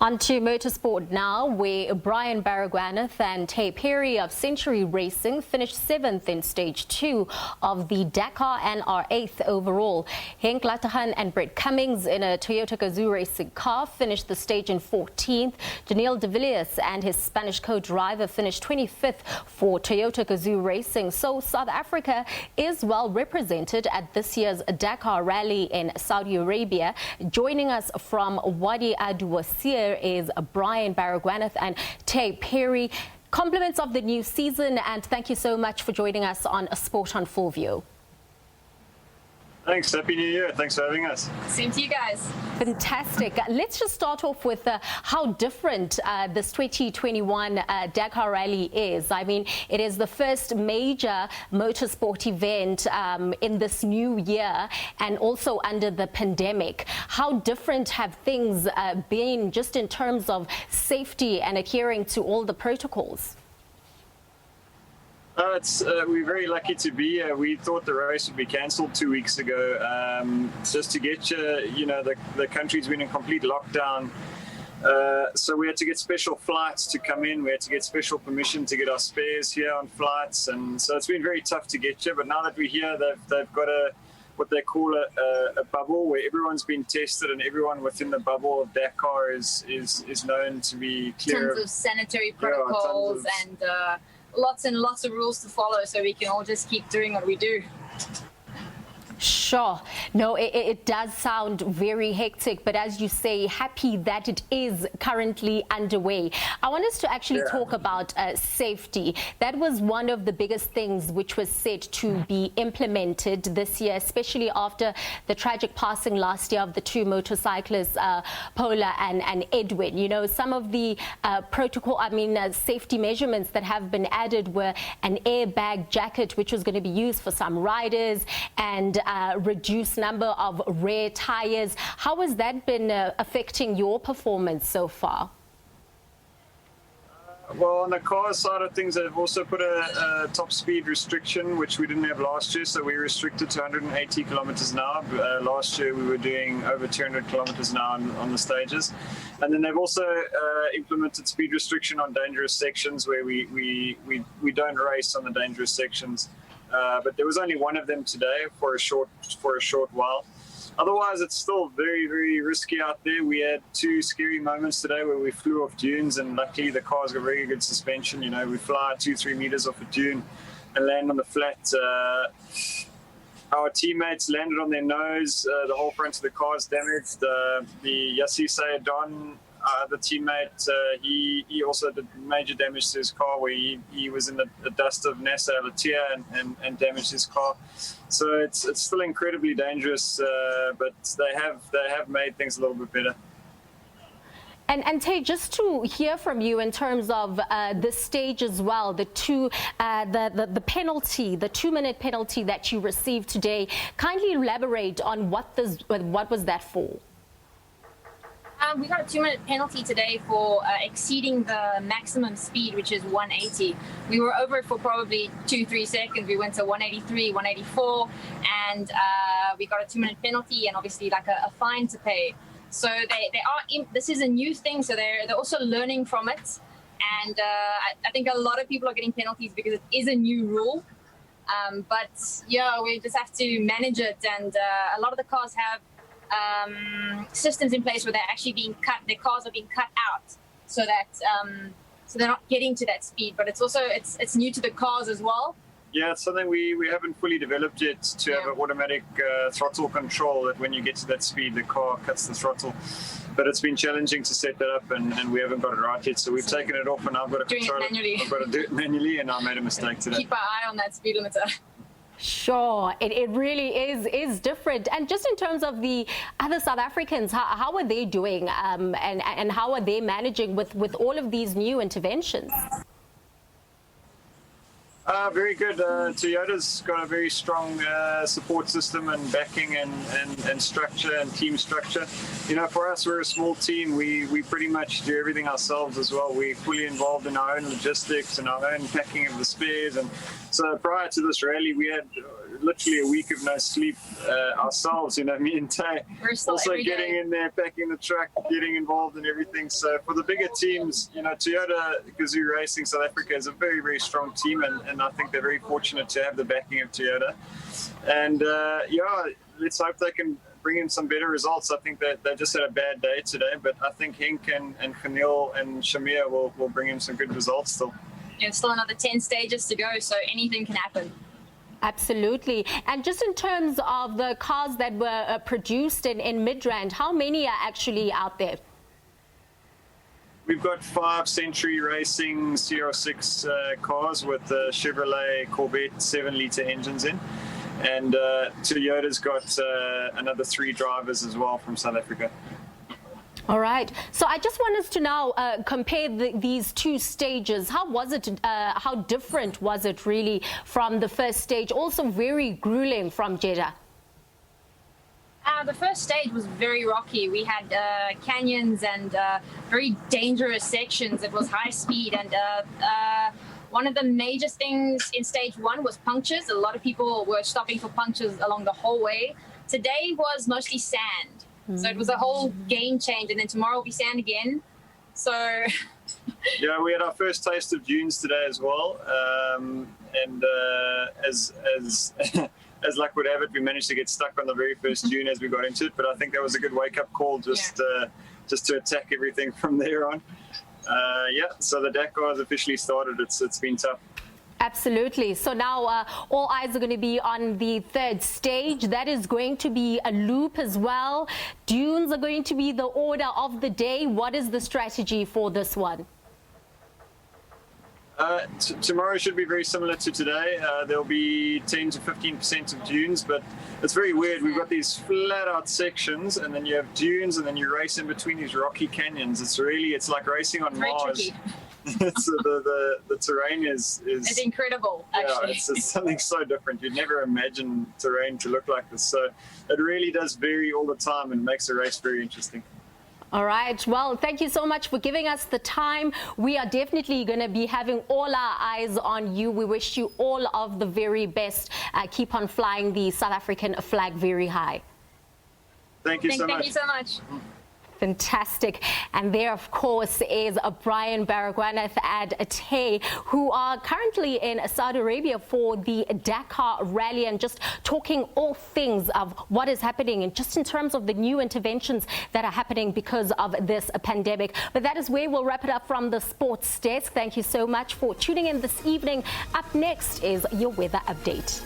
On to motorsport now, where Baragwanath and Taye of Century Racing finished 7th in Stage 2 of the Dakar and are 8th overall. Henk, Lategan and Cummings in a Toyota Gazoo Racing car finished the stage in 14th. Geniel de Villiers and his Spanish co-driver finished 25th for Toyota Gazoo Racing. So South Africa is well represented at this year's Dakar Rally in Saudi Arabia. Joining us from Wadi Ad-Dawasir is Baragwanath and Taye. Compliments of the new season, and thank you so much for joining us on A Sport on Full View. Thanks. Happy New Year. Thanks for having us. Same to you guys. Fantastic. Let's just start off with how different this 2021 Dakar Rally is. I mean, it is the first major motorsport event in this new year and also under the pandemic. How different have things been just in terms of safety and adhering to all the protocols? We're very lucky to be here. We thought the race would be cancelled 2 weeks ago. Just to get you know, the country's been in complete lockdown. So we had to get special flights to come in. We had to get special permission to get our spares here on flights. And so it's been very tough to get here. But now that we're here, they've got what they call a bubble where everyone's been tested and everyone within the bubble of Dakar is known to be clear. Tons of sanitary protocols and lots and lots of rules to follow, so we can all just keep doing what we do. Sure. No, it does sound very hectic, but as you say, happy that it is currently underway. I want us to actually talk about safety. That was one of the biggest things which was said to be implemented this year, especially after the tragic passing last year of the two motorcyclists, Paula and Edwin. You know, some of the safety measurements that have been added were an airbag jacket, which was going to be used for some riders, and reduced number of rear tires. How has that been affecting your performance so far? Well, on the car side of things, they've also put a top speed restriction, which we didn't have last year. So we're restricted to 180 kilometers an hour. Last year we were doing over 200 kilometers an hour on the stages. And then they've also implemented speed restriction on dangerous sections where we don't race on the dangerous sections. But there was only one of them today for a short while. Otherwise, it's still very, very risky out there. We had two scary moments today where we flew off dunes, and luckily the car's got very good suspension. You know, we fly 2-3 meters off a dune and land on the flat. Our teammates landed on their nose. The whole front of the car is damaged. The Yassi Sayedon, the teammate, he also did major damage to his car where he was in the dust of Lategan and damaged his car. So it's still incredibly dangerous, but they have made things a little bit better. And Taye, just to hear from you in terms of the stage as well, the penalty, the 2-minute penalty that you received today, kindly elaborate on what was that for? We got a 2-minute penalty today for exceeding the maximum speed, which is 180. We were over it for probably 2-3 seconds. We went to 183, 184, and we got a 2-minute penalty and obviously like a fine to pay. So this is a new thing, so they're also learning from it. And I think a lot of people are getting penalties because it is a new rule. But yeah, we just have to manage it, and a lot of the cars have systems in place where they're actually being cut. Their cars are being cut out so that so they're not getting to that speed. But it's also it's new to the cars as well. Yeah, it's something we haven't fully developed yet to have an automatic throttle control that when you get to that speed, the car cuts the throttle. But it's been challenging to set that up, and we haven't got it right yet. So we've taken it off, and I've got to control it. I've got to do it manually, and I made a mistake today. Keep our eye on that speed limiter. Sure, it really is different. And just in terms of the other South Africans, how are they doing, and how are they managing with all of these new interventions? Very good. Toyota's got a very strong support system and backing and structure and team structure. You know, for us, we're a small team. We pretty much do everything ourselves as well. We're fully involved in our own logistics and our own packing of the spares. And so prior to this rally, we had literally a week of no sleep ourselves, me and Taye. We're still Also every getting day. in there, packing the truck, getting involved in everything. So for the bigger teams, Toyota Gazoo Racing South Africa is a very, very strong team, and I think they're very fortunate to have the backing of Toyota. And let's hope they can bring in some better results. I think that they just had a bad day today, but I think Henk and Geniel and Shamir will bring in some good results still. Yeah, still another 10 stages to go, so anything can happen. Absolutely. And just in terms of the cars that were produced in Midrand, how many are actually out there? We've got 5 Century Racing CR6 cars with the Chevrolet Corvette 7-litre engines in. And Toyota's got another 3 drivers as well from South Africa. All right. So I just want us to now compare these 2 stages. How was it? How different was it really from the first stage? Also very grueling from Jeddah. The first stage was very rocky. We had canyons and very dangerous sections. It was high speed, and one of the major things in stage 1 was punctures. A lot of people were stopping for punctures along the whole way. Today was mostly sand. So it was a whole game change, and then tomorrow will be sand again. So yeah, we had our first taste of dunes today as well, and as as luck would have it, we managed to get stuck on the very first dune as we got into it. But I think that was a good wake-up call, just to attack everything from there on. So the Dakar has officially started. It's been tough. Absolutely. So now all eyes are going to be on the 3rd stage. That is going to be a loop as well. Dunes are going to be the order of the day. What is the strategy for this one? Tomorrow should be very similar to today. There'll be 10 to 15% of dunes, but it's very weird. We've got these flat-out sections, and then you have dunes, and then you race in between these rocky canyons. It's like racing on Mars. The terrain is it's incredible, actually. Yeah, it's something so different. You'd never imagine terrain to look like this. So it really does vary all the time and makes a race very interesting. All right. Well, thank you so much for giving us the time. We are definitely going to be having all our eyes on you. We wish you all of the very best. Keep on flying the South African flag very high. Thank you so much. Thank you so much. Fantastic. And there, of course, is Brian Baragwanath and Taye, who are currently in Saudi Arabia for the Dakar Rally, and just talking all things of what is happening and just in terms of the new interventions that are happening because of this pandemic. But that is where we'll wrap it up from the sports desk. Thank you so much for tuning in this evening. Up next is your weather update.